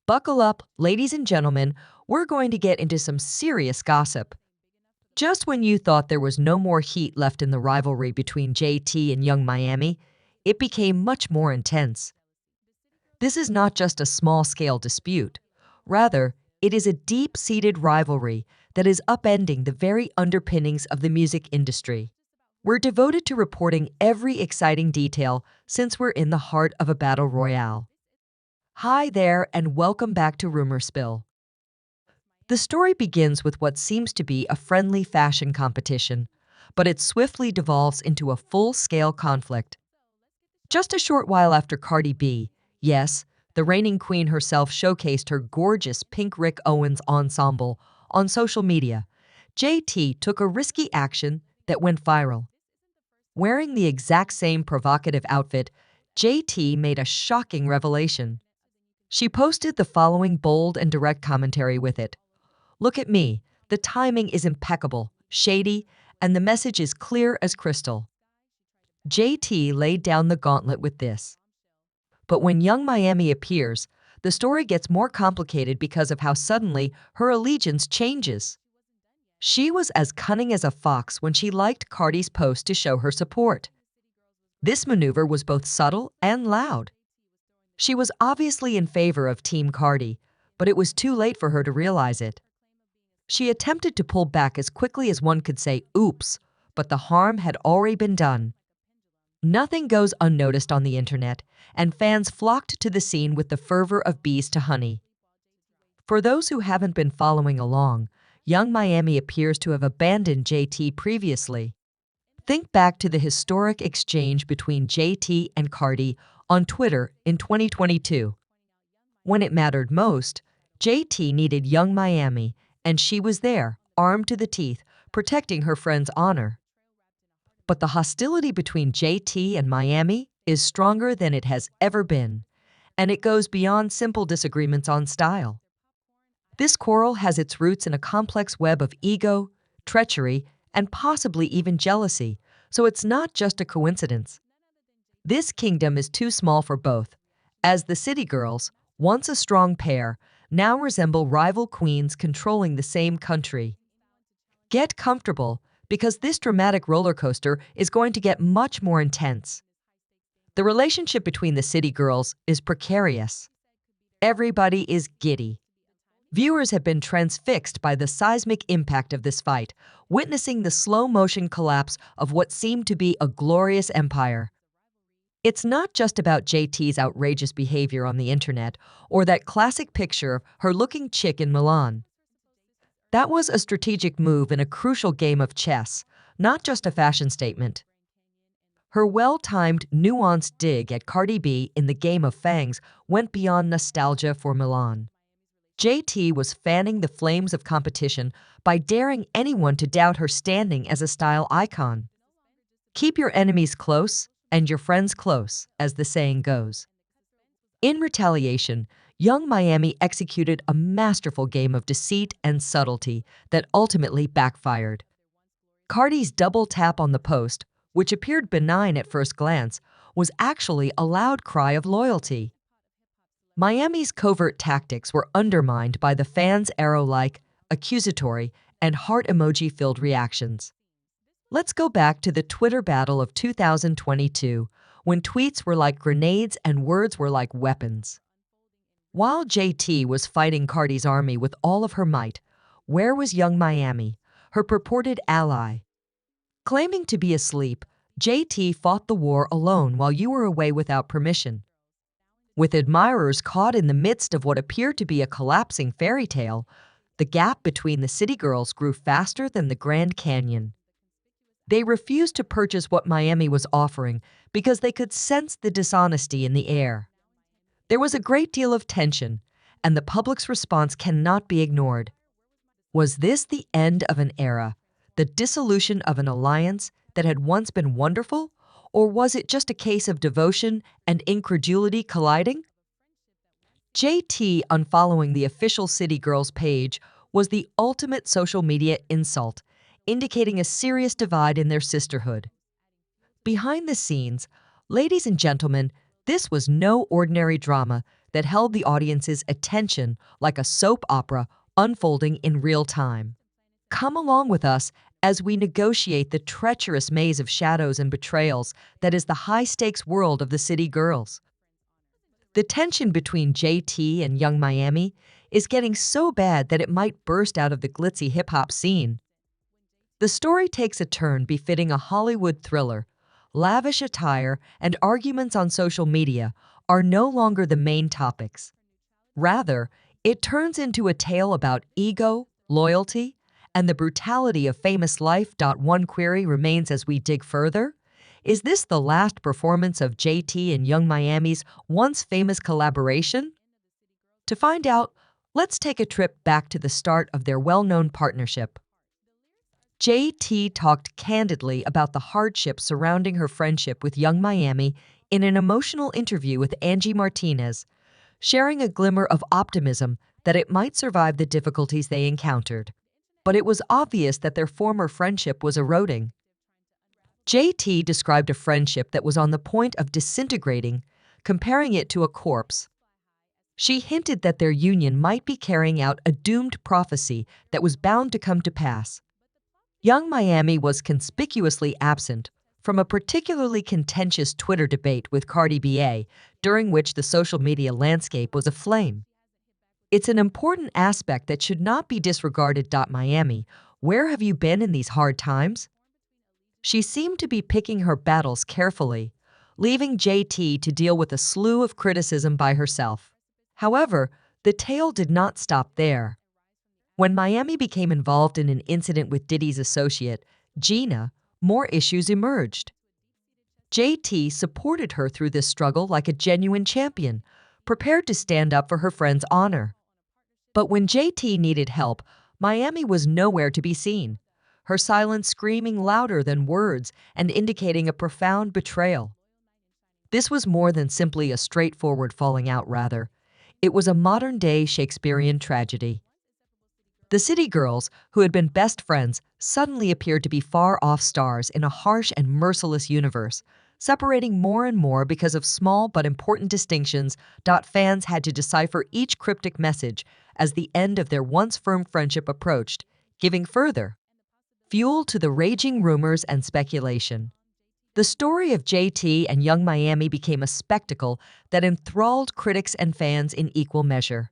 Buckle up, ladies and gentlemen, we're going to get into some serious gossip. Just when you thought there was no more heat left in the rivalry between JT and Young Miami, it became much more intense. This is not just a small-scale dispute. Rather, it is a deep-seated rivalry that is upending the very underpinnings of the music industry. We're devoted to reporting every exciting detail since we're in the heart of a battle royale. Hi there, and welcome back to Rumor Spill. The story begins with what seems to be a friendly fashion competition, but it swiftly devolves into a full-scale conflict. Just a short while after Cardi B, yes, the reigning queen herself, showcased her gorgeous pink Rick Owens ensemble on social media, JT took a risky action that went viral. Wearing the exact same provocative outfit, JT made a shocking revelation. She posted the following bold and direct commentary with it. "Look at me. The timing is impeccable, shady, and the message is clear as crystal." JT laid down the gauntlet with this. But when Young Miami appears, the story gets more complicated because of how suddenly her allegiance changes. She was as cunning as a fox when she liked Cardi's post to show her support. This maneuver was both subtle and loud. She was obviously in favor of Team Cardi, but it was too late for her to realize it. She attempted to pull back as quickly as one could say, "Oops," but the harm had already been done. Nothing goes unnoticed on the internet, and fans flocked to the scene with the fervor of bees to honey. For those who haven't been following along, Young Miami appears to have abandoned JT previously. Think back to the historic exchange between JT and Cardi on Twitter in 2022. When it mattered most, JT needed Young Miami, and she was there, armed to the teeth, protecting her friend's honor. But the hostility between JT and Miami is stronger than it has ever been, and it goes beyond simple disagreements on style. This quarrel has its roots in a complex web of ego, treachery, and possibly even jealousy, so it's not just a coincidence. This kingdom is too small for both, as the City Girls, once a strong pair, now resemble rival queens controlling the same country. Get comfortable, because this dramatic roller coaster is going to get much more intense. The relationship between the City Girls is precarious. Everybody is giddy. Viewers have been transfixed by the seismic impact of this fight, witnessing the slow-motion collapse of what seemed to be a glorious empire. It's not just about JT's outrageous behavior on the internet or that classic picture of her looking chick in Milan. That was a strategic move in a crucial game of chess, not just a fashion statement. Her well-timed, nuanced dig at Cardi B in the game of fangs went beyond nostalgia for Milan. JT was fanning the flames of competition by daring anyone to doubt her standing as a style icon. Keep your enemies close and your friends close, as the saying goes. In retaliation, Young Miami executed a masterful game of deceit and subtlety that ultimately backfired. Cardi's double tap on the post, which appeared benign at first glance, was actually a loud cry of loyalty. Miami's covert tactics were undermined by the fans' arrow-like, accusatory, and heart emoji-filled reactions. Let's go back to the Twitter battle of 2022, when tweets were like grenades and words were like weapons. While JT was fighting Cardi's army with all of her might, where was Young Miami, her purported ally? Claiming to be asleep, JT fought the war alone while you were away without permission. With admirers caught in the midst of what appeared to be a collapsing fairy tale, the gap between the City Girls grew faster than the Grand Canyon. They refused to purchase what Miami was offering because they could sense the dishonesty in the air. There was a great deal of tension, and the public's response cannot be ignored. Was this the end of an era, the dissolution of an alliance that had once been wonderful, or was it just a case of devotion and incredulity colliding? JT unfollowing the official City Girls page was the ultimate social media insult, indicating a serious divide in their sisterhood. Behind the scenes, ladies and gentlemen, this was no ordinary drama that held the audience's attention like a soap opera unfolding in real time. Come along with us as we negotiate the treacherous maze of shadows and betrayals that is the high-stakes world of the City Girls. The tension between JT and Young Miami is getting so bad that it might burst out of the glitzy hip-hop scene. The story takes a turn befitting a Hollywood thriller. Lavish attire and arguments on social media are no longer the main topics. Rather, it turns into a tale about ego, loyalty, and the brutality of famous life. One query remains as we dig further. Is this the last performance of JT and Young Miami's once famous collaboration? To find out, let's take a trip back to the start of their well-known partnership. JT talked candidly about the hardships surrounding her friendship with Young Miami in an emotional interview with Angie Martinez, sharing a glimmer of optimism that it might survive the difficulties they encountered. But it was obvious that their former friendship was eroding. JT described a friendship that was on the point of disintegrating, comparing it to a corpse. She hinted that their union might be carrying out a doomed prophecy that was bound to come to pass. Young Miami was conspicuously absent from a particularly contentious Twitter debate with Cardi B, during which the social media landscape was aflame. It's an important aspect that should not be disregarded. Miami, where have you been in these hard times? She seemed to be picking her battles carefully, leaving JT to deal with a slew of criticism by herself. However, the tale did not stop there. When Miami became involved in an incident with Diddy's associate, Gina, more issues emerged. JT supported her through this struggle like a genuine champion, prepared to stand up for her friend's honor. But when JT needed help, Miami was nowhere to be seen, her silence screaming louder than words and indicating a profound betrayal. This was more than simply a straightforward falling out, rather. It was a modern-day Shakespearean tragedy. The City Girls, who had been best friends, suddenly appeared to be far-off stars in a harsh and merciless universe, separating more and more because of small but important distinctions. Fans had to decipher each cryptic message as the end of their once firm friendship approached, giving further fuel to the raging rumors and speculation. The story of JT and Young Miami became a spectacle that enthralled critics and fans in equal measure.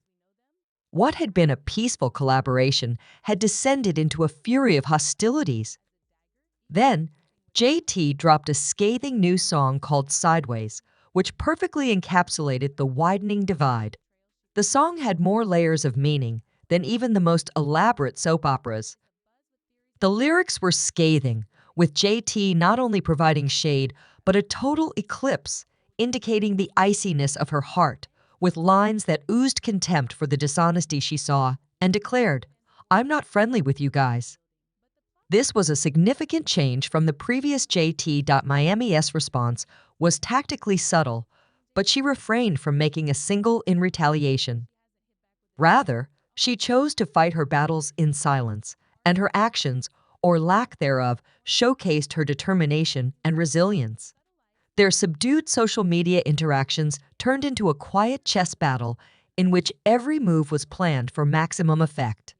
What had been a peaceful collaboration had descended into a fury of hostilities. Then, JT dropped a scathing new song called Sideways, which perfectly encapsulated the widening divide. The song had more layers of meaning than even the most elaborate soap operas. The lyrics were scathing, with JT not only providing shade, but a total eclipse, indicating the iciness of her heart, with lines that oozed contempt for the dishonesty she saw, and declared, "I'm not friendly with you guys." This was a significant change from the previous JT. Miami's response was tactically subtle, but she refrained from making a single in retaliation. Rather, she chose to fight her battles in silence, and her actions, or lack thereof, showcased her determination and resilience. Their subdued social media interactions turned into a quiet chess battle in which every move was planned for maximum effect.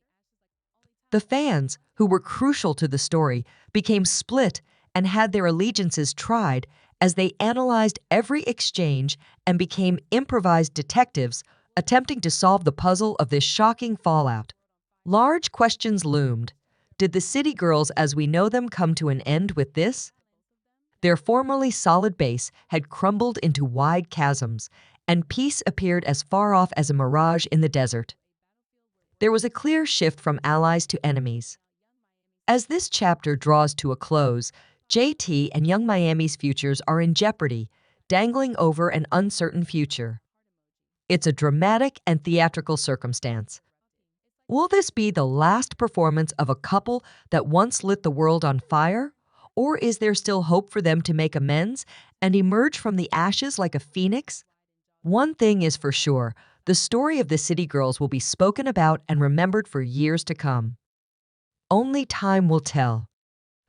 The fans, who were crucial to the story, became split and had their allegiances tried as they analyzed every exchange and became improvised detectives attempting to solve the puzzle of this shocking fallout. Large questions loomed. Did the City Girls as we know them come to an end with this? Their formerly solid base had crumbled into wide chasms, and peace appeared as far off as a mirage in the desert. There was a clear shift from allies to enemies. As this chapter draws to a close, JT and Young Miami's futures are in jeopardy, dangling over an uncertain future. It's a dramatic and theatrical circumstance. Will this be the last performance of a couple that once lit the world on fire? Or is there still hope for them to make amends and emerge from the ashes like a phoenix? One thing is for sure, the story of the City Girls will be spoken about and remembered for years to come. Only time will tell.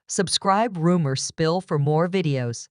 Subscribe Rumor Spill for more videos.